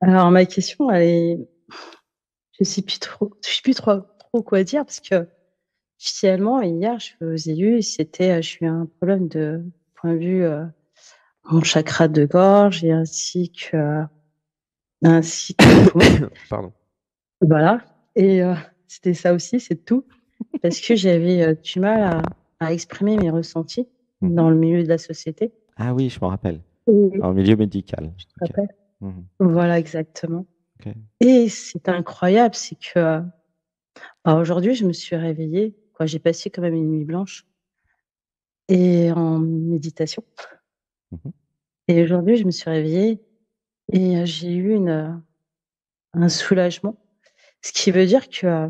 Alors ma question, elle est je sais plus trop quoi dire parce que finalement hier, je vous ai eu, c'était, j'ai eu un problème de point de vue, mon chakra de gorge et ainsi que mes poumons. Pardon. Voilà et c'était ça aussi, c'est tout. Parce que j'avais, du mal à exprimer mes ressentis Mhm. dans le milieu de la société Ah oui, je me rappelle. et En milieu médical. tu te Ok. rappelles? Mhm. Voilà, exactement Ok. et c'est incroyable, c'est que, aujourd'hui, je me suis réveillée, quoi, j'ai passé quand même une nuit blanche et en méditation Mhm. et aujourd'hui, je me suis réveillée et j'ai eu un soulagement. Ce qui veut dire que,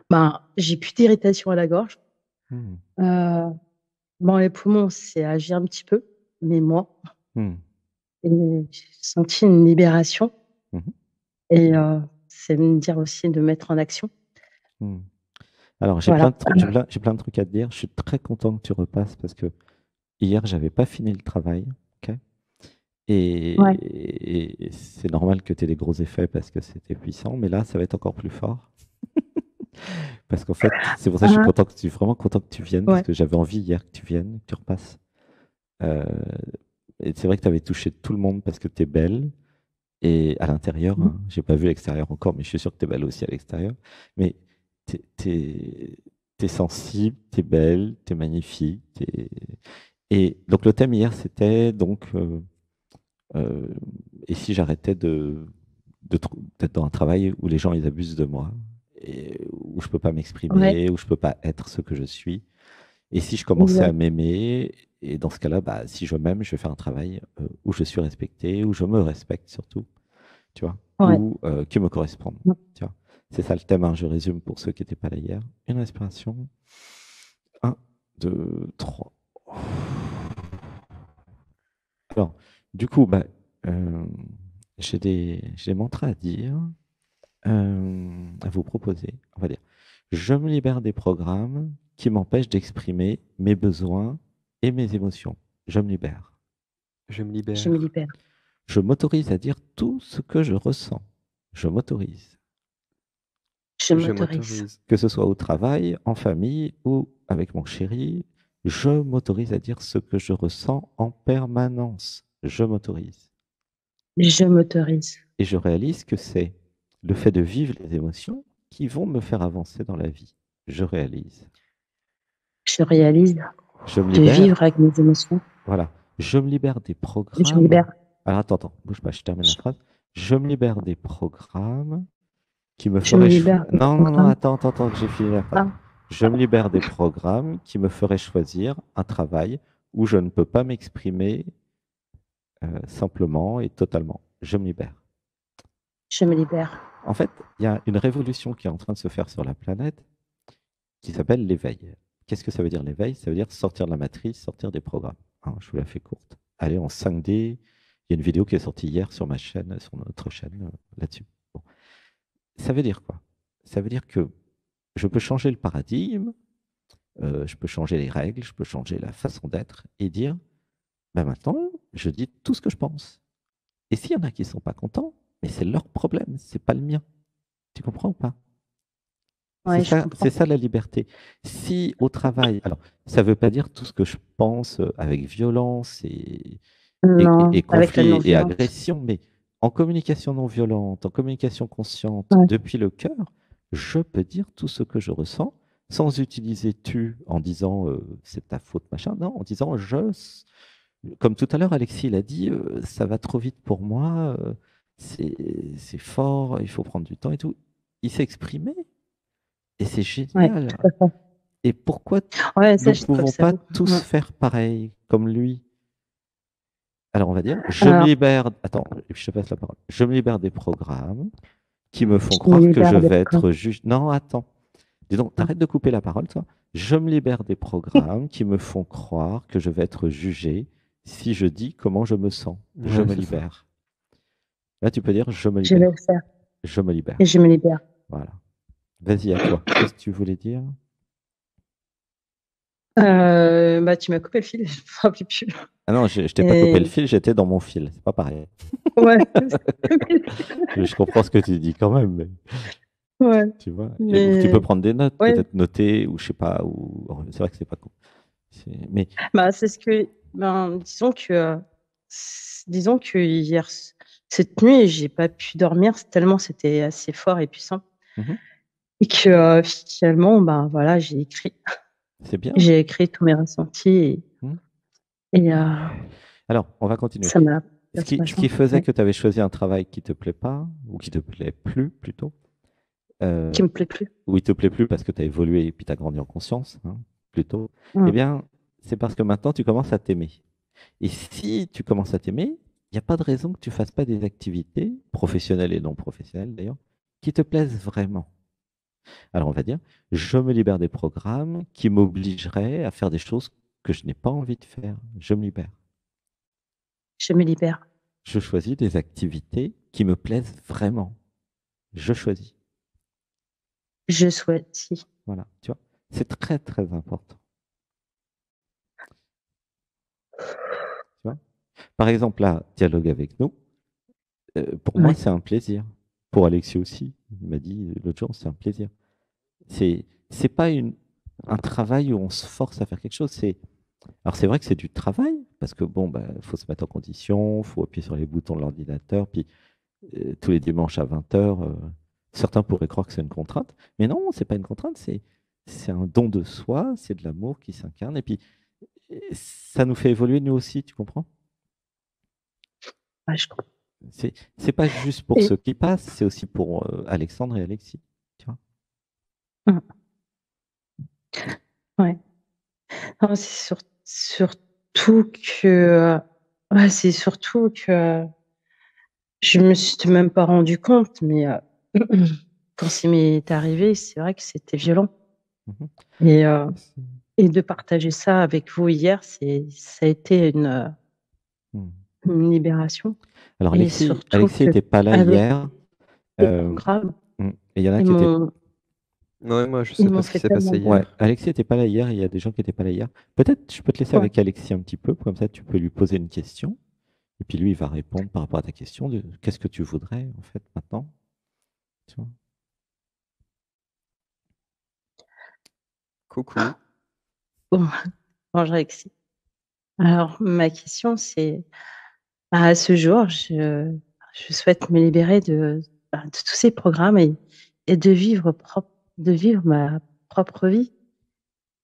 ben, j'ai plus d'irritation à la gorge. Mhm. Heu, bon, les poumons, c'est agi un petit peu, mais moins Mhm. et j'ai senti une libération Mhm. et c'est me dire aussi de mettre en action. Mhm. Alors, Voilà. j'ai plein de trucs à te dire. Je suis très content que tu repasses parce que hier, j'avais pas fini le travail. Ok. Ouais. Et c'est normal que tu aies des gros effets parce que c'était puissant, mais là, ça va être encore plus fort. Parce qu'en fait, c'est pour ça que Ah, je suis vraiment content que tu viennes parce ouais. que j'avais envie hier que tu viennes, que tu repasses. Euh, et c'est vrai que tu avais touché tout le monde parce que tu es belle. Et à l'intérieur, Mmh. hein, j'ai pas vu l'extérieur encore, mais je suis sûr que tu es belle aussi à l'extérieur. Mais t'es sensible, tu es belle, tu es magnifique. Et donc le thème hier, c'était donc euh, et si j'arrêtais d'être dans un travail où les gens ils abusent de moi, et où je peux pas Ouais, m'exprimer, où je peux pas être ce que je suis. Et si je commençais à exact. m'aimer, et dans ce cas-là, bah, si je m'aime, je vais faire un travail où je suis respecté, où je me respecte surtout, tu vois, Ouais. ou qui me correspondent. Mmh. Tu vois. C'est ça le thème, hein, je résume pour ceux qui n'étaient pas là hier. Une respiration. Un, 2, 3. Alors, du coup, bah, euh, j'ai des mantras à dire, à vous proposer. On va dire, je me libère des programmes qui m'empêchent d'exprimer mes besoins et mes émotions. Je me libère. Je me Je me libère. libère. Je m'autorise à dire tout ce que je ressens. Je m'autorise. Je Je m'autorise. m'autorise. Que ce soit au travail, en famille ou avec mon chéri, je m'autorise à dire ce que je ressens en permanence. Je m'autorise. Je m'autorise. Et je réalise que c'est le fait de vivre les émotions qui vont me faire avancer dans la vie. Je réalise. Je réalise Je me de libère, vivre avec mes émotions. voilà. Je me libère des Je me programmes. libère. Alors attends, bouge pas, je termine la phrase. Je me libère des programmes qui me Je me feraient libère des Non, non, non, programmes. attends, que j'ai fini la phrase. Ah, Je me libère des programmes qui me feraient choisir un travail où je ne peux pas m'exprimer simplement et totalement. Je me libère. je me libère. En fait, il y a une révolution qui est en train de se faire sur la planète qui s'appelle l'éveil. Qu'est-ce que ça veut dire l'éveil? Ça veut dire sortir de la matrice, sortir des programmes. Hein, je vous la fais courte. Allez en 5D. Il y a une vidéo qui est sortie hier sur ma chaîne, sur notre chaîne là-dessus. Bon. Ça veut dire quoi? Ça veut dire que je peux changer le paradigme, je peux changer les règles, je peux changer la façon d'être et dire, ben maintenant, je dis tout ce que je pense. Et s'il y en a qui ne sont pas contents, mais c'est leur problème, c'est pas le mien. Tu comprends ou pas? Ouais, je C'est comprends. ça la liberté. Si au travail, alors ça ne veut pas dire tout ce que je pense avec violence et Non, avec la conflit et non-violence. agression, mais en communication non violente, en communication consciente, Ouais. depuis le cœur, je peux dire tout ce que je ressens sans utiliser tu en disant c'est ta faute, machin, non, en disant comme tout à l'heure, Alexis l'a dit, ça va trop vite pour moi, c'est fort, il faut prendre du temps et tout. Il s'est exprimé et c'est Ouais, génial. tout à fait. Et pourquoi Ouais, nous ça, ne je trouve pouvons ça pas beau. tous faire pareil comme lui? Alors on va dire, je me Alors, libère, attends, et puis je te passe la parole. Je me libère des programmes qui me font je me croire que je libère des vais programmes. être juge. Non, attends. Dis donc, t'arrêtes de couper la parole, toi. Je me libère des programmes qui me font croire que je vais être jugé si je dis comment je me sens. Je Ouais, me c'est ça. libère. Là, tu peux dire je me Je vais le libère. faire Je me et libère. je me libère. Voilà. Vas-y, à toi. Qu'est-ce que tu voulais dire? Bah, tu m'as coupé le fil, je me rappelle plus. Ah non, je t'ai pas coupé le Et fil, j'étais dans mon fil. C'est pas pareil. ouais, Je comprends ce que tu dis quand même, mais ouais, tu vois. Ou tu peux mais prendre des notes, ouais, peut-être noter, ou je sais pas. Ou c'est vrai que c'est pas con. Mais bah, c'est ce que, ben, disons que cette nuit, j'ai pas pu dormir tellement c'était assez fort et puissant. mhm, Et que finalement, ben voilà, c'est bien. j'ai écrit tous mes ressentis Mhm. et Alors, on va continuer. ça m'a Ce perdu qui vachement. faisait Ouais. que tu avais choisi un travail qui te plaît pas, ou qui te plaît plus plutôt, euh, Qui me plaît plus. ou il te plaît plus parce que tu as évolué et puis tu as grandi en conscience, hein, plutôt, eh Mm. bien, c'est parce que maintenant tu commences à t'aimer. Et si tu commences à t'aimer, il n'y a pas de raison que tu fasses pas des activités, professionnelles et non professionnelles d'ailleurs, qui te plaisent vraiment. Alors on va dire, je me libère des programmes qui m'obligeraient à faire des choses que je n'ai pas envie de faire. Je me libère. Je me libère. Je choisis des activités qui me plaisent vraiment. Je choisis. Je souhaite, si. Voilà, tu vois. C'est très très important. Tu vois. Par exemple, là, dialogue avec nous. Pour moi, Ouais. c'est un plaisir. Pour Alexis aussi. Il m'a dit l'autre jour, c'est un plaisir. C'est pas un travail où on se force à faire quelque chose. Alors c'est vrai que c'est du travail parce que bon, bah, faut se mettre en condition, faut appuyer sur les boutons de l'ordinateur, puis tous les dimanches à 20 heures, certains pourraient croire que c'est une contrainte, mais non, c'est pas une contrainte, c'est un don de soi, c'est de l'amour qui s'incarne, et puis ça nous fait évoluer nous aussi, tu comprends? Ouais, je crois. C'est pas juste pour Et, ceux qui passent, c'est aussi pour Alexandre et Alexis, tu vois? mm, ouais. Non, surtout que, ouais, c'est surtout que je me suis même pas rendu compte, mais quand c'est m'est arrivé, c'est vrai que c'était violent. Mhm. Et, et de partager ça avec vous hier, ça a été Hmm. une libération. Alors Et Alexis, surtout Alexis que était pas là avec hier, les euh, programmes, et il y en a ils qui étaient. m'ont, Ouais, moi, je ils sais pas m'ont ce qui fait s'est tellement passé de bien. Ouais, hier. Alexis n'était pas là hier, il y a des gens qui n'étaient pas là hier. Peut-être je peux te laisser Ouais. avec Alexis un petit peu, comme ça tu peux lui poser une question, et puis lui il va répondre par rapport à ta question de qu'est-ce que tu voudrais en fait maintenant, tu vois. Coucou. Bon, bonjour Alexis. Alors, ma question, c'est, à ce jour, je souhaite me libérer de tous ces programmes et de vivre ma propre vie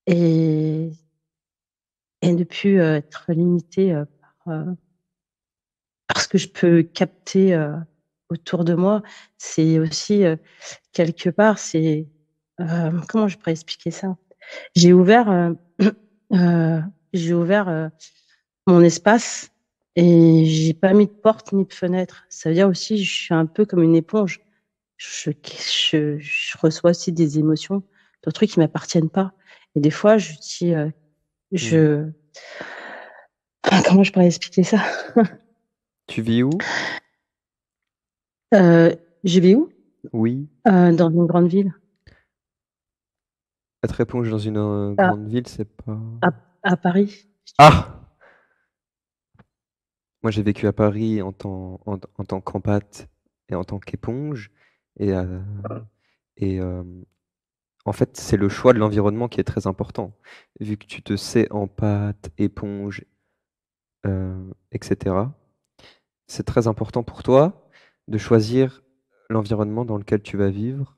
et, et ne plus être limitée par ce que je peux capter autour de moi. C'est aussi, quelque part, comment je pourrais expliquer ça? J'ai ouvert, euh, j'ai ouvert mon espace et j'ai pas mis de porte ni de fenêtre. Ça veut dire aussi, je suis un peu comme une éponge. Je reçois aussi des émotions, des trucs qui m'appartiennent pas. Et des fois, je dis, Hmm. je, comment je pourrais expliquer ça? Tu vis où? Euh, je vais où? Oui. Dans une grande ville. Être éponge dans une À, grande ville, c'est pas... à, à Paris, si tu veux. Ah! Moi, j'ai vécu à Paris en tant qu'empath et en tant qu'éponge. Et, et en fait, c'est le choix de l'environnement qui est très important. Vu que tu te sais empathe, éponge, etc., c'est très important pour toi de choisir l'environnement dans lequel tu vas vivre.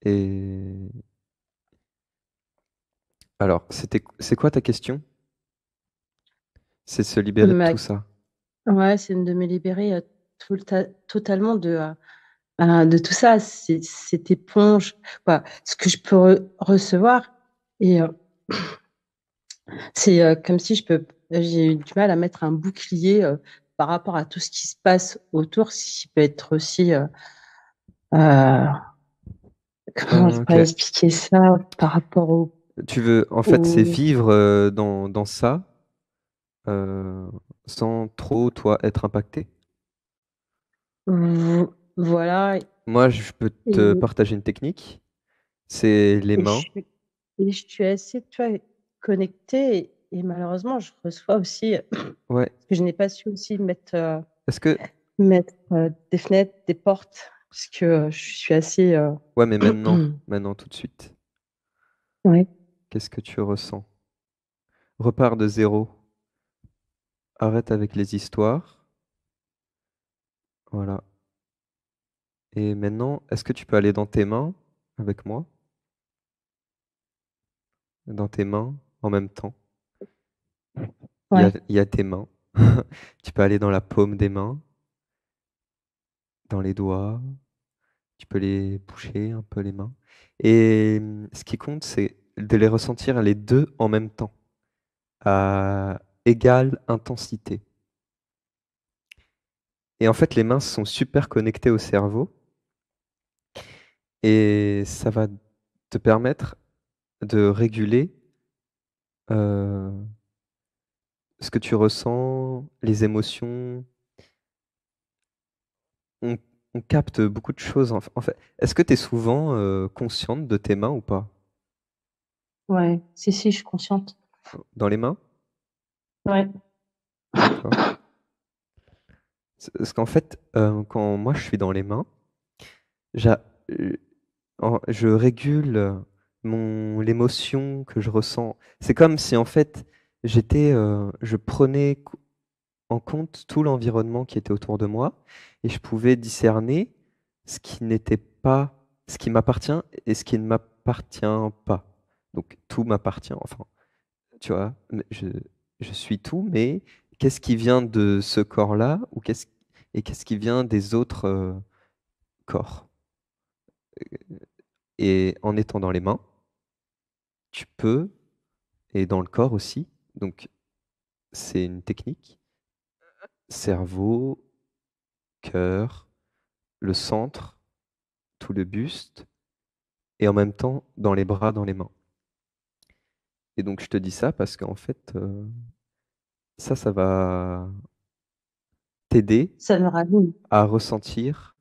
Et alors, c'est quoi ta question? C'est se libérer de Ma, tout ça. ouais, c'est de me libérer totalement de tout ça, cette éponge, quoi, ce que je peux recevoir. Et c'est comme si j'ai eu du mal à mettre un bouclier par rapport à tout ce qui se passe autour, ce qui peut être aussi, euh, comment je Ok. pourrais expliquer ça par rapport Tu veux, en fait, c'est au, vivre dans ça euh, sans trop, toi, être impacté. voilà, Moi, je peux te et, partager une technique. C'est les et mains. Et je suis assez, tu vois, connectée et malheureusement, je reçois aussi, Ouais. parce que je n'ai pas su aussi Est-ce que... mettre des fenêtres, des portes, parce que je suis assez... Ouais, mais maintenant, tout de suite. Ouais. Qu'est-ce que tu ressens? Repars de zéro. Arrête avec les histoires. Voilà. Et maintenant, est-ce que tu peux aller dans tes mains avec moi? Dans tes mains en même temps. Ouais. Il y a tes mains. Tu peux aller dans la paume des mains, dans les doigts. Tu peux les bouger un peu les mains. Et ce qui compte, c'est de les ressentir les deux en même temps, à égale intensité. Et en fait, les mains sont super connectées au cerveau et ça va te permettre de réguler ce que tu ressens, les émotions. On, on capte beaucoup de choses. En fait, est-ce que tu es souvent consciente de tes mains ou pas? Ouais. Si, si, je suis consciente. Dans les mains? Ouais. D'accord. Parce qu'en fait, quand moi je suis dans les mains, j'a- euh, je régule l'émotion que je ressens. C'est comme si en fait je prenais en compte tout l'environnement qui était autour de moi et je pouvais discerner ce qui n'était pas, ce qui m'appartient et ce qui ne m'appartient pas. Donc tout m'appartient, enfin, tu vois, mais je suis tout, mais qu'est-ce qui vient de ce corps-là et qu'est-ce qui vient des autres corps? Et en étant dans les mains, tu peux, et dans le corps aussi, donc c'est une technique, cerveau, cœur, le centre, tout le buste, et en même temps dans les bras, dans les mains. Et donc je te dis ça parce qu'en fait, ça va t'aider Ça me rallume. à ressentir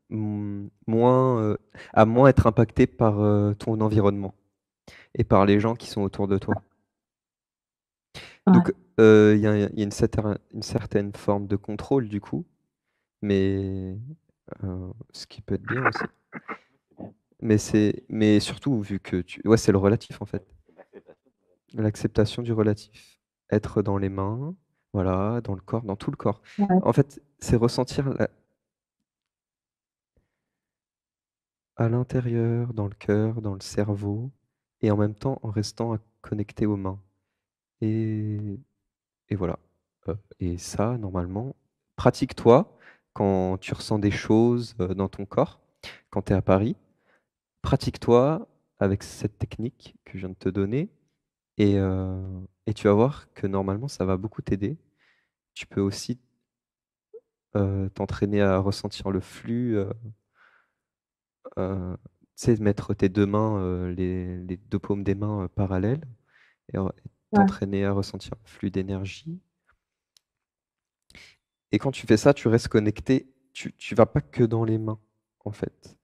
moins, à moins être impacté par ton environnement et par les gens qui sont autour de toi. Ouais. Donc, il y a une certaine forme de contrôle du coup, mais ce qui peut être bien aussi. Mais surtout vu que ouais, c'est le relatif en fait. L'acceptation du relatif. Être dans les mains, voilà, dans le corps, dans tout le corps. Ouais. En fait, c'est ressentir à l'intérieur, dans le cœur, dans le cerveau, et en même temps en restant connecté aux mains. Et, et voilà. Et ça, normalement, pratique-toi quand tu ressens des choses dans ton corps, quand tu es à Paris. Pratique-toi avec cette technique que je viens de te donner et tu vas voir que normalement, ça va beaucoup t'aider. Tu peux aussi t'entraîner à ressentir le flux, tu sais, mettre tes deux mains, les deux paumes des mains parallèles et Ouais. t'entraîner à ressentir le flux d'énergie. Et quand tu fais ça, tu restes connecté. Tu vas pas que dans les mains, en fait.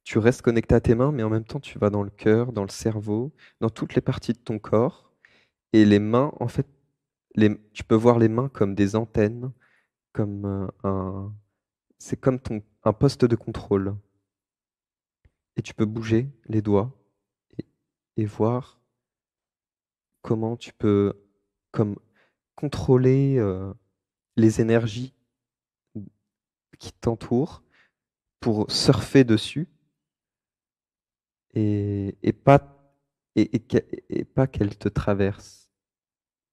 Tu restes connecté à tes mains, mais en même temps, tu vas dans le cœur, dans le cerveau, dans toutes les parties de ton corps. Et les mains, en fait, tu peux voir les mains comme des antennes, comme c'est comme un poste de contrôle. Et tu peux bouger les doigts et, et voir comment tu peux comme contrôler les énergies qui t'entourent pour surfer dessus et pas, et pas qu'elles te traversent.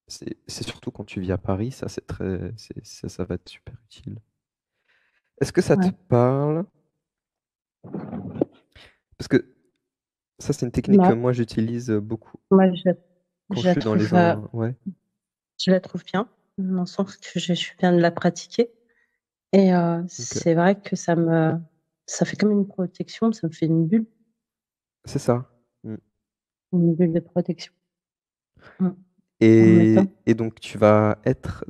C'est surtout quand tu vis à Paris, ça c'est très, ça va être super utile. Est-ce que ça te Ouais. parle? Parce que ça c'est une technique que Moi, moi j'utilise beaucoup moi, quand je je la suis dans trouve, les... Ouais, je la trouve bien, dans le sens que je viens de la pratiquer. Et ok. c'est vrai que ça fait comme une protection, ça me fait C'est ça. Mm. une bulle de protection. Mm. En mettant. Et donc tu vas être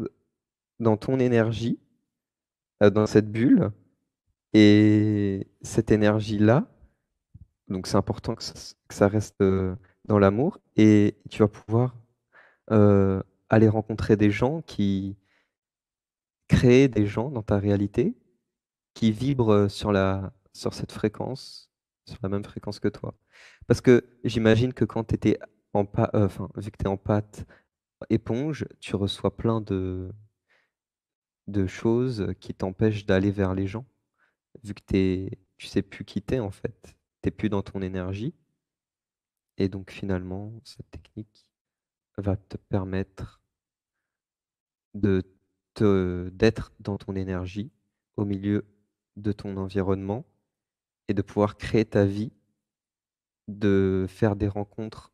dans ton énergie, dans cette bulle, et cette énergie-là, Donc c'est important que ça reste dans l'amour et tu vas pouvoir aller rencontrer des gens créer des gens dans ta réalité qui vibrent sur cette fréquence, sur la même fréquence que toi. Parce que j'imagine que quand tu étais enfin, vu que tu es en pâte éponge, tu reçois plein de choses qui t'empêchent d'aller vers les gens, vu que tu sais plus qui t'es en fait. Tu plus dans ton énergie. Et donc finalement, cette technique va te permettre de d'être dans ton énergie, au milieu de ton environnement et de pouvoir créer ta vie, de faire des rencontres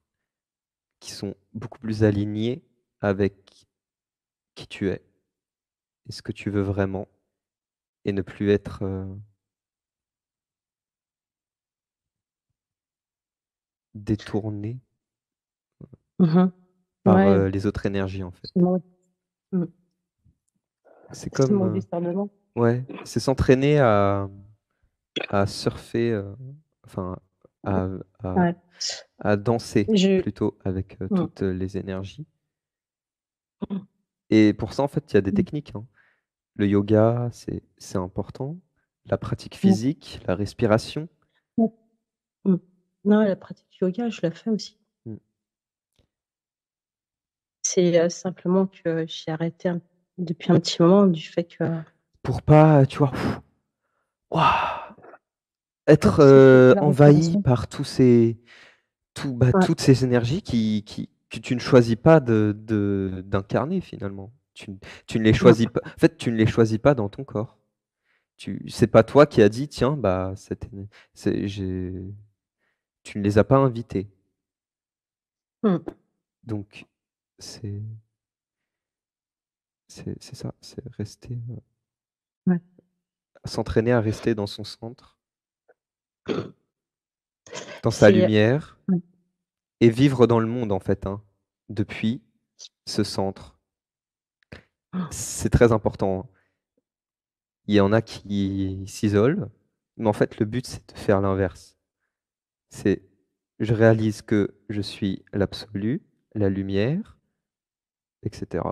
qui sont beaucoup plus alignées avec qui tu es et ce que tu veux vraiment et ne plus être détourné Mhm. par Ouais, les autres énergies en fait. Mm. C'est C'est mon comme discernement. ouais, c'est s'entraîner à surfer, enfin à, à, Ouais. à danser Je... plutôt avec Mm. toutes les énergies. Et pour ça, en fait, il y a des Mm. techniques, hein. Le yoga, c'est important. La pratique Mm. physique, la respiration. Mm. Mm. Non, la pratique du yoga, je la fais aussi. Mm. C'est simplement que j'ai arrêté depuis un petit moment du fait que Pour pas, tu vois, ouah, être la envahi respiration. par Ouais. toutes ces énergies que tu ne choisis pas d'incarner finalement. Tu ne les choisis Mm. pas. En fait, tu ne les choisis pas dans ton corps. C'est pas toi qui as dit, tiens, bah, tu ne les as pas invités. Mm. Donc, c'est c'est ça, c'est rester, Ouais. s'entraîner à rester dans son centre, dans sa C'est lumière ouais. et vivre dans le monde en fait, hein, depuis ce centre. C'est très important, hein. Il y en a qui s'isolent, mais en fait, le but, c'est de faire l'inverse. C'est je réalise que je suis l'absolu, la lumière, etc.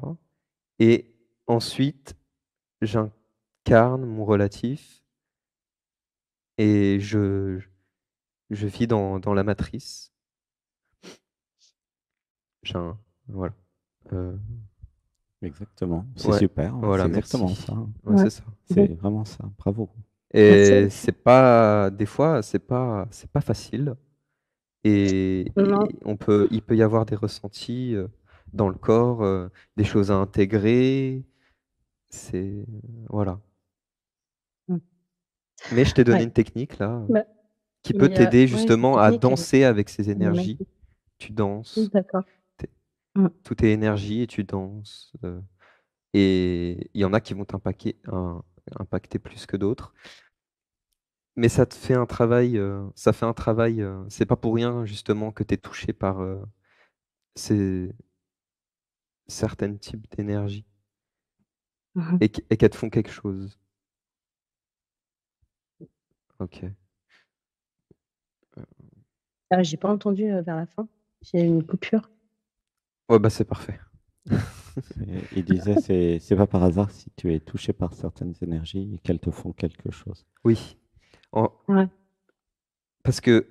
Et ensuite, j'incarne mon relatif et je vis dans la matrice. Voilà. Exactement. C'est Ouais, super. C'est voilà, exactement merci. ça. Ouais, Ouais. c'est ça. C'est vraiment ça. Bravo. Merci Et aussi. c'est pas, des fois, c'est pas facile. Non. Et il peut y avoir des ressentis dans le corps, des choses à intégrer. C'est, voilà. Mm. Mais je t'ai donné Ouais. une technique là Bah, qui peut mais t'aider ouais, cette justement à technique, danser avec ces elle est énergies. magique. Tu danses, D'accord. t'es- Mm. tout est énergie et tu danses. Et il y en a qui vont impacter plus que d'autres. Mais ça te fait un travail, ça fait un travail, c'est pas pour rien justement que tu es touché par ces certains types d'énergie Mhm. et qu'elles te font quelque chose. Ok. Ah, j'ai pas entendu vers la fin. J'ai eu une coupure. Ouais, bah c'est parfait. Il disait, c'est pas par hasard si tu es touché par certaines énergies et qu'elles te font quelque chose. Oui. En- Ouais. Parce que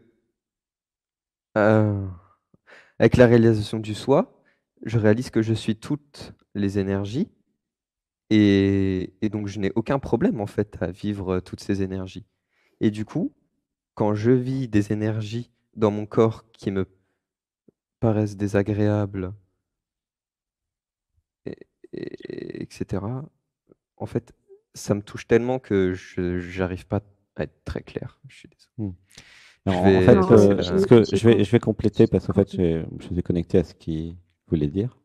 euh, avec la réalisation du soi, je réalise que je suis toutes les énergies et donc je n'ai aucun problème en fait à vivre toutes ces énergies. Et du coup, quand je vis des énergies dans mon corps qui me paraissent désagréables, et, etc., en fait, ça me touche tellement que je j'arrive pas à être très clair. Je suis désolé. Hmm. Je En vais Non, fait, laisser ce la... que j'ai je vais compléter j'ai parce qu'en fait, compris. je vous ai connecté à ce qu'il voulait dire.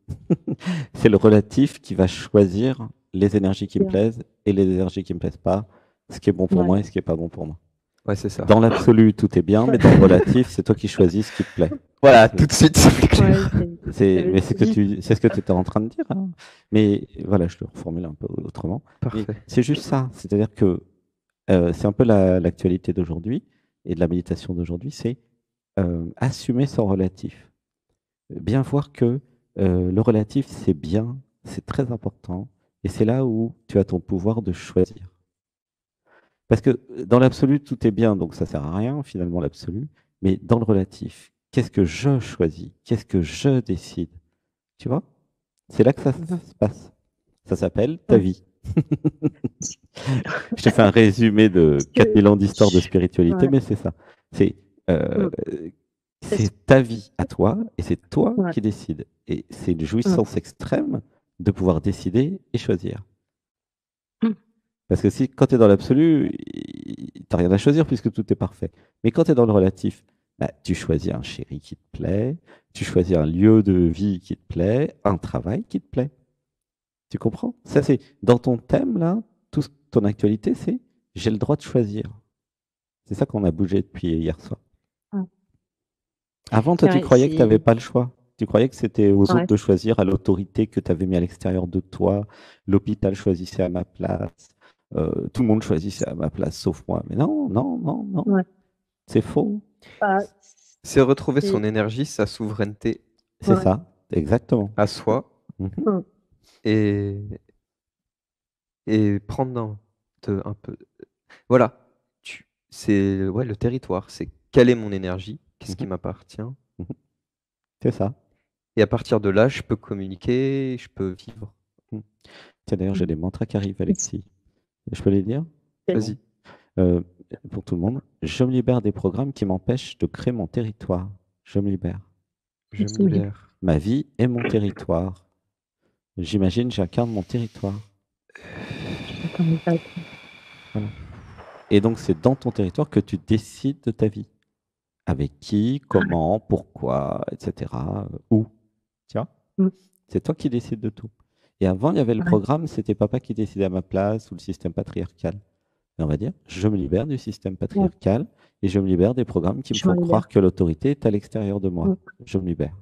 C'est le relatif qui va choisir les énergies qui me Bien. plaisent et les énergies qui me plaisent pas, ce qui est bon pour Ouais. moi et ce qui est pas bon pour moi. Ouais, c'est ça. Dans l'absolu, tout est bien, mais dans le relatif, c'est toi qui choisis ce qui te plaît. Voilà, C'est tout de suite, c'est plus Ouais, clair. mais vite. c'est ce que tu étais en train de dire, hein. Mais voilà, je le reformule un peu autrement. Mais Parfait. c'est juste ça. C'est-à-dire que c'est un peu l'actualité d'aujourd'hui. et de la méditation d'aujourd'hui, c'est assumer son relatif. Bien voir que le relatif, c'est bien, c'est très important, et c'est là où tu as ton pouvoir de choisir. Parce que dans l'absolu, tout est bien, donc ça sert à rien, finalement, l'absolu. Mais dans le relatif, qu'est-ce que je choisis? Qu'est-ce que je décide? Tu vois? C'est là que ça se passe. Ça s'appelle ta Ouais. vie. Je te fais un résumé de Parce que 4000 ans d'histoire de je- spiritualité, ouais, mais c'est ça. C'est euh, mm, parce c'est ta vie à toi et c'est toi ouais, qui décides. Et c'est une mm, jouissance extrême de pouvoir décider et choisir. mm, Parce que si, quand tu es dans l'absolu, tu n'as rien à choisir puisque tout est parfait. Mais quand tu es dans le relatif, bah, tu choisis un chéri qui te plaît, tu choisis un lieu de vie qui te plaît, un travail qui te plaît. Tu comprends? Ça, c'est dans ton thème, là, ton actualité, c'est j'ai le droit de choisir. C'est ça qu'on a bougé depuis hier soir. mm. Avant, toi, tu Ouais, croyais que tu n'avais pas le choix. Tu croyais que c'était aux autres ouais, de choisir, à l'autorité que tu avais mis à l'extérieur de toi. L'hôpital choisissait à ma place. Tout le monde choisissait à ma place, sauf moi. Mais non, non, non, non. ouais. C'est faux. Bah, C'est retrouver c'est- son énergie, sa souveraineté C'est ouais, ça, exactement. à soi Mhm. mm, et, et prendre un peu. Voilà, c'est ouais, le territoire, c'est quelle est mon énergie, qu'est-ce qui Mhm. m'appartient. Mhm. C'est ça. Et à partir de là, je peux communiquer, je peux vivre. Mhm. Tiens, d'ailleurs, j'ai mm. des mantras qui arrivent, Alexis. Je peux les dire? Vas-y, Euh, pour tout le monde, je me libère des programmes qui m'empêchent de créer mon territoire. Je me libère. je me C'est mieux. libère. Ma vie est mon territoire. J'imagine, j'incarne mon territoire. Attends, mais pas- Voilà. Et donc, c'est dans ton territoire que tu décides de ta vie. Avec qui, comment, pourquoi, etc. Où. Tu vois? mm, C'est toi qui décides de tout. Et avant, il y avait le ouais, programme, c'était papa qui décidait à ma place ou le système patriarcal. Et on va dire, je me libère du système ouais, patriarcal et je me libère des programmes qui me je me font croire libère. que l'autorité est à l'extérieur de moi. Mm, Je me libère.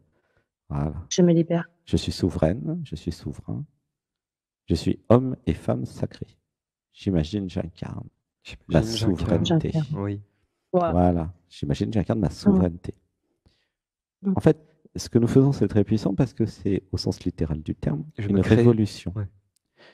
Voilà. je me libère. Je suis souveraine, je suis souverain. Je suis homme et femme sacrés. J'imagine, j'incarne ma J'imagine, j'incarne. souveraineté. J'incarne. Oui. Ouais, Voilà. J'imagine, j'incarne ma mm, souveraineté. mm. En fait, ce que nous faisons, c'est très puissant parce que c'est, au sens littéral du terme, Je une me crée. révolution. Ouais.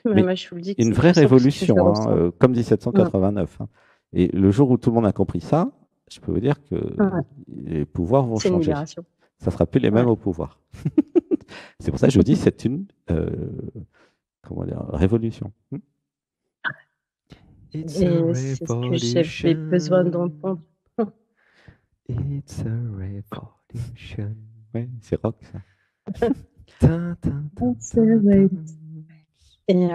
Mais Mais moi, je vous le dis que une c'est vraie puissant parce que je le révolution, hein, ressens. comme Mm, 1789. Hein. Et le jour où tout le monde a compris ça, je peux vous dire que ouais, les pouvoirs vont c'est une changer. libération. Ça sera plus les mêmes Ouais. au pouvoir. C'est pour ça que je vous dis, c'est une comment dire, révolution. It's a Et c'est ce que j'avais besoin revolution. d'entendre. It's a revolution. Oui, c'est rock ça. Tin, tin, tin, C'est tin, vrai. tin. Et,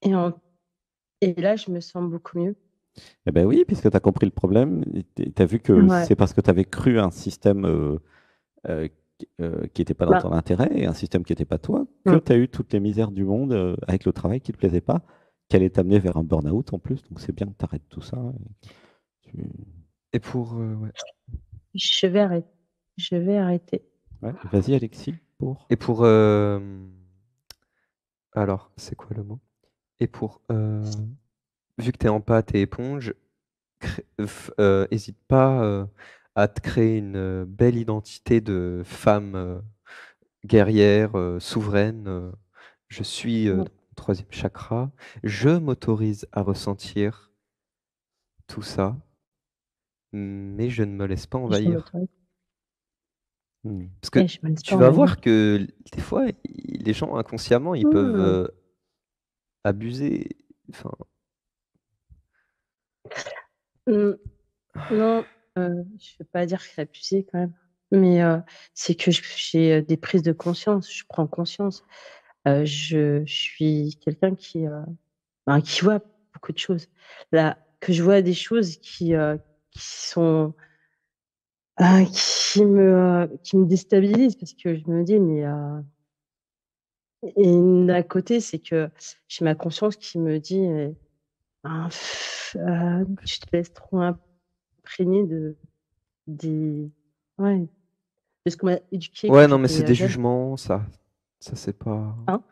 et, en- et là, je me sens beaucoup mieux. Eh ben oui, puisque tu as compris le problème, tu as vu que Ouais. c'est parce que tu avais cru un système euh, qui n'était pas dans Bah, ton intérêt et un système qui n'était pas toi, que mm, tu as eu toutes les misères du monde avec le travail qui ne te plaisait pas, qui allait t'amener vers un burn-out en plus. Donc c'est bien que tu arrêtes tout ça. Et pour ouais. je vais arrêter. Je vais arrêter. Ouais, vas-y Alexis, pour. Et pour alors, c'est quoi le mot? Et pour vu que tu es empathe et éponge, hésite pas à te créer une belle identité de femme guerrière, souveraine. Je suis Mm, dans mon troisième chakra. Je m'autorise à ressentir tout ça, mais je ne me laisse pas je envahir. m'autorise. Hmm. Parce que Et je me laisse tu pas vas envahir. voir que des fois, les gens inconsciemment, ils peuvent Mm, abuser. Enfin, mm, non, je vais pas dire que c'est abusé quand même. Mais c'est que j'ai des prises de conscience. Je prends conscience. Je suis quelqu'un qui voit beaucoup de choses. Là, que je vois des choses qui sont qui me déstabilisent parce que je me dis mais et d'un côté c'est que j'ai ma conscience qui me dit tu te laisses trop imprégner de des ouais de ce qu'on m'a éduqué quand ouais, non, mais c'est j'étais des jeune. jugements, ça c'est pas. Hein?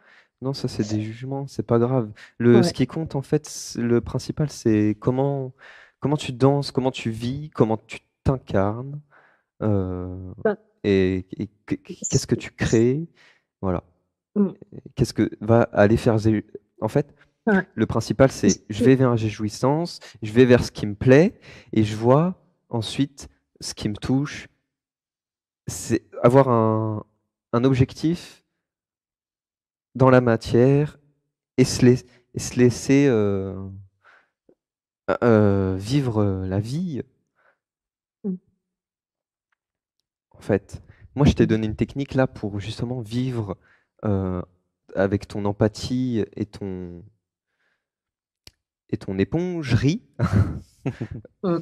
Non, ça c'est des jugements, c'est pas grave. Ce Ouais. qui compte en fait, le principal, c'est comment tu danses, comment tu vis, comment tu t'incarnes, euh, Bah, qu'est-ce que c'est- tu crées, voilà. mm, Qu'est-ce que va aller faire. En fait, ouais. le principal, c'est je C'est- vais vers la jouissance, je vais vers ce qui me plaît, et je vois ensuite ce qui me touche. C'est avoir un objectif dans la matière et et se laisser vivre la vie, mm, en fait. Moi, je t'ai mm. donné une technique là pour justement vivre euh, avec ton empathie et ton épongerie. Mm.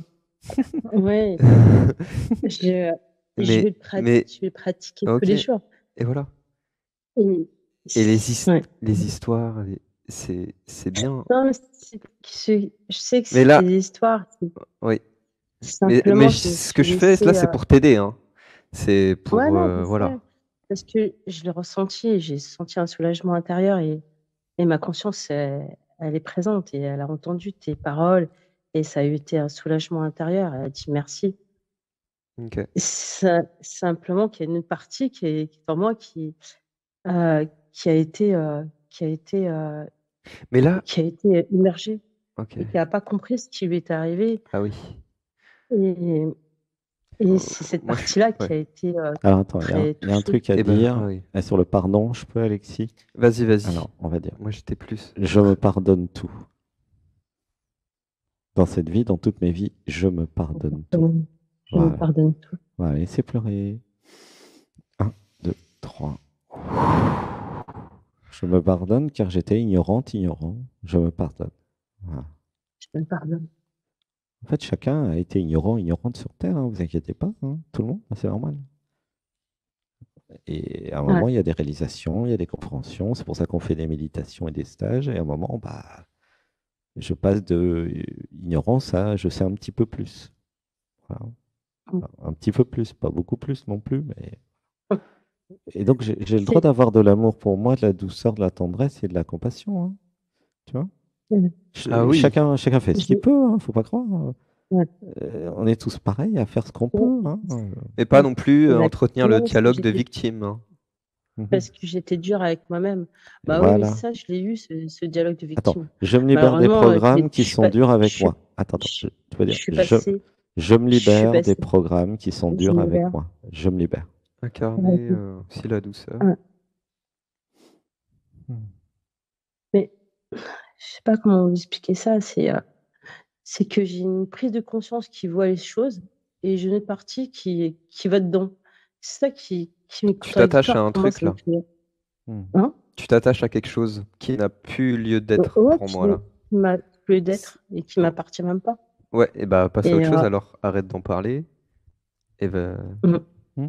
Ouais, je, je mais, vais mais, je vais pratiquer tous ok, les et jours. voilà. Et, Et ouais. les histoires, c'est bien. Non, mais je sais que Mais c'est là, des histoires. oui. Mais Simplement, je me ce que suis je fais, là, laissée. c'est pour t'aider, hein. C'est Ouais, pour, non, je voilà. sais. Parce que je l'ai ressenti, et j'ai senti un soulagement intérieur, et ma conscience, elle est présente et elle a entendu tes paroles, et ça a été un soulagement intérieur. Elle a dit merci. Ok. Simplement qu'il y a une partie qui est en moi qui a été, Mais là, qui a été immergée ok. et qui n'a pas compris ce qui lui était arrivé. Ah oui. Et, et c'est cette Moi, partie-là qui ouais. a été Alors attends, très il y a un touchée. truc à Eh ben, dire oui. sur le pardon. Je peux, Alexis? Vas-y, vas-y. Alors, on va dire, Moi, j'étais plus. je me pardonne tout. Dans cette vie, dans toutes mes vies, je me pardonne tout. Je me Voilà. pardonne tout. On va laisser pleurer. 1, 2, 3. Je me pardonne car j'étais ignorante, ignorant. Je me pardonne. Voilà. Je me pardonne. En fait, chacun a été ignorant, ignorante sur Terre, hein, vous inquiétez pas, hein, tout le monde, c'est normal. Et à un Ouais. moment, il y a des réalisations, il y a des compréhensions, c'est pour ça qu'on fait des méditations et des stages, et à un moment, bah, je passe de ignorance à je sais un petit peu plus. Voilà. Un petit peu plus, pas beaucoup plus non plus, mais... Et donc, j'ai le droit C'est- d'avoir de l'amour pour moi, de la douceur, de la tendresse et de la compassion, hein, tu vois. Ah oui. Chacun fait ce qu'il je- peut, hein, faut pas croire. ouais. On est tous pareils à faire ce qu'on peut, hein. Et pas non plus entretenir le Exactement, parce que dialogue de victime, hein. Mhm. parce que j'étais dure avec moi-même. Et Bah oui, mais voilà. ça, je l'ai eu, ce dialogue de Attends, victime. je me libère des Malheureusement, programmes qui sont durs je avec suis, moi. Attends, je, tu peux je dire, suis passée, je me je suis libère des passée, programmes qui sont je durs me avec libère. moi. Je me libère. Incarner aussi la douceur. Ouais. Mais je sais pas comment vous expliquer ça. C'est que j'ai une prise de conscience qui voit les choses, et j'ai une autre partie qui va dedans. C'est ça qui est Tu t'attaches à contradictoire un pour moi. truc Ça me là. fait. Hmm. Hein? Tu t'attaches à quelque chose qui n'a plus lieu d'être Ouais, pour moi là. qui m'a plus C'est- d'être et qui m'appartient même pas. Ouais, et bah passe à Et autre chose alors. Arrête d'en parler. Et ben. mm, Hmm.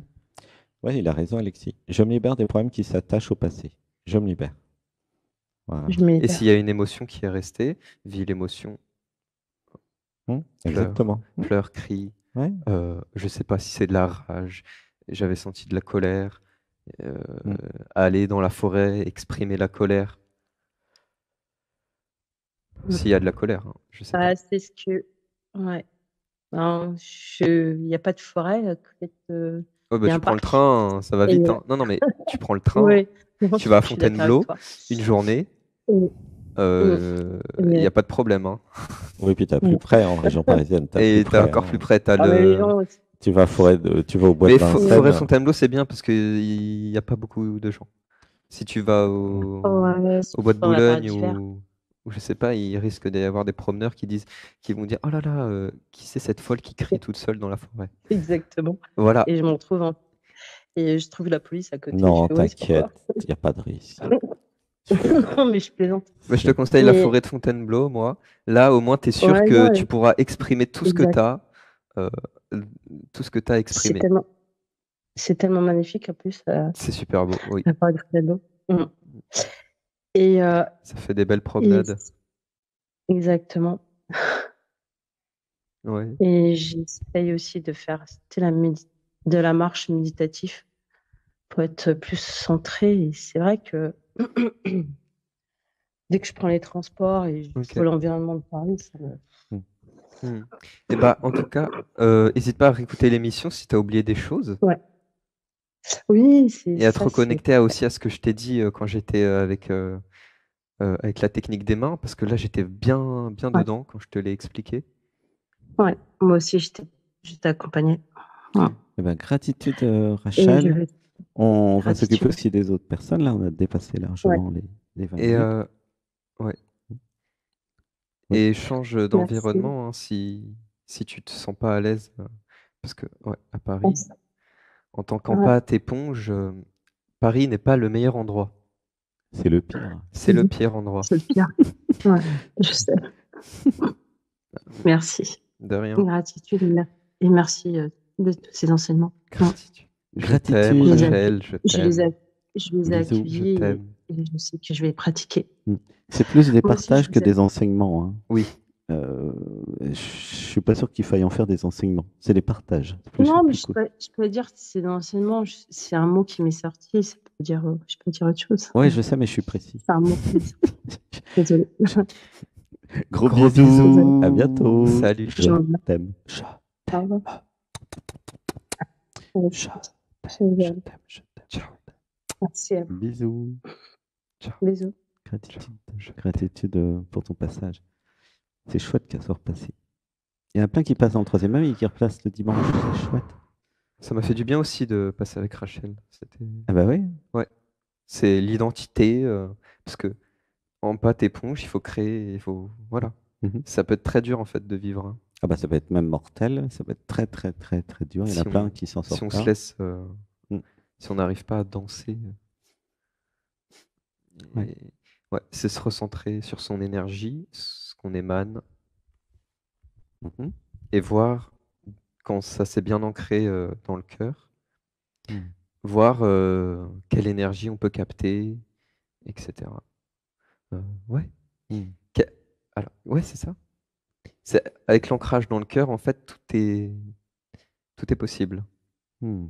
Ouais, il a raison, Alexis. Je me libère des problèmes qui s'attachent au passé. Je me libère. Voilà. je me Et s'il y libère. a une émotion qui est restée, vis l'émotion, pleure, Exactement. Hmm. pleure, crie. Ouais. Je sais pas si c'est de la rage. J'avais senti de la colère. euh, Hmm. Aller dans la forêt, exprimer la colère. Mm. S'il y a de la colère, hein, je sais pas. Ah, c'est ce que. Ouais. Non, il n'y a pas de forêt. À côté Ouais, il bah, y a tu un prends le parc. train, hein, ça va Et, vite, hein. Non, non, mais tu prends le train, ouais, non, tu vas à je suis d'accord avec Fontainebleau, toi. une journée, Et, mm, il n'y a et- pas de problème, hein. Oui, puis t'as plus mm. près en région parisienne, t'as plus Et t'es près, encore hein. plus près, t'as Ah, mais les le. gens, Tu vas au bois de Mais Forêt Vincennes. Fontainebleau, c'est bien parce qu'il n'y a pas beaucoup de gens. Si tu vas ouais, au bois de on la période Boulogne d'hiver. ou je sais pas, il risque d'y avoir des promeneurs qui vont dire, oh là là, qui c'est cette folle qui crie toute seule dans la forêt? Exactement. Voilà. Et je m'en trouve et je trouve la police à côté. Je Non, fais, ouais, c'est t'inquiète, pourquoi? il n'y a pas de risque. Non, mais je plaisante. Mais je te conseille la Mais forêt de Fontainebleau, moi. Là, au moins, tu es sûr ouais, que non, tu pourras exprimer tout ce que tu exact. as, tout ce que tu as C'est exprimé. tellement, c'est tellement magnifique en plus, C'est super beau, oui. la parole de Fernando. Mm. Et, Ça fait des belles et promenades. exactement. Ouais. Et j'essaye aussi de faire de la marche méditative pour être plus centrée. Et c'est vrai que Dès que je prends les transports et je Ok. vois l'environnement de Paris, ça me... Et bah, en tout cas, n'hésite pas à réécouter l'émission si tu as oublié des choses Ouais. Oui, c'est et à te ça, c'est... reconnecter aussi à ce que je t'ai dit quand j'étais avec la technique des mains, parce que là, j'étais bien, bien Ouais, dedans quand je te l'ai expliqué. ouais. Moi aussi, j'étais accompagnée. Ouais. Eh ben, gratitude, Et je Rachel. vais... On va s'occuper Gratitude. aussi des autres personnes. Là, on a dépassé Ouais, largement les 20 Et, minutes. ouais. Oui. Et change merci. d'environnement hein, si tu te sens pas à l'aise. Parce que à Paris, Merci. en tant Ouais. qu'empath éponge, Paris n'est pas le meilleur endroit. C'est le pire. C'est le pire endroit. C'est le pire. Ouais, je sais. Merci. De rien. Gratitude et merci de tous ces enseignements. Gratitude. Je t'aime, Gratitude. Rachel, je Je les t'aime. ai Bisous. Je accueillis t'aime. et je sais que je vais pratiquer. C'est plus des Moi aussi, je partages que vous aime. des enseignements. Hein. Oui. Je suis pas sûr qu'il faille en faire des enseignements. C'est des partages. Non, mais Plus cool. je peux dire que c'est l'enseignement. C'est un mot qui m'est sorti. Ça peut dire, je peux dire autre chose. Ouais, je sais, mais je suis précis. C'est un mot qui m'est sorti. Désolée. Gros Gros bisous. bisous. À bientôt. Salut. Je t'aime. Je Au revoir. t'aime. Ciao. Merci à vous. Bisous. Ciao. Bisous. Gratitude pour ton passage. C'est chouette qu'elle soit repassée. Il y en a plein qui passent en troisième année et qui replacent le dimanche. C'est chouette. Ça m'a fait du bien aussi de passer avec Rachel. Ah bah oui. Ouais. C'est l'identité. Parce que en pâte éponge, il faut créer. Voilà. Mhm. Ça peut être très dur en fait de vivre. Hein. Ah bah ça peut être même mortel. Ça peut être très très très très dur. Il y en a plein qui s'en Si sortent on pas. se laisse. Mm. Si on n'arrive pas à danser. Ouais. C'est se recentrer sur son énergie, ce qu'on émane, Mhm. et voir quand ça s'est bien ancré dans le cœur, Mm. voir quelle énergie on peut capter, etc. Ouais. Mm. Alors, ouais, c'est ça. Avec l'ancrage dans le cœur, en fait, tout est possible. Mm.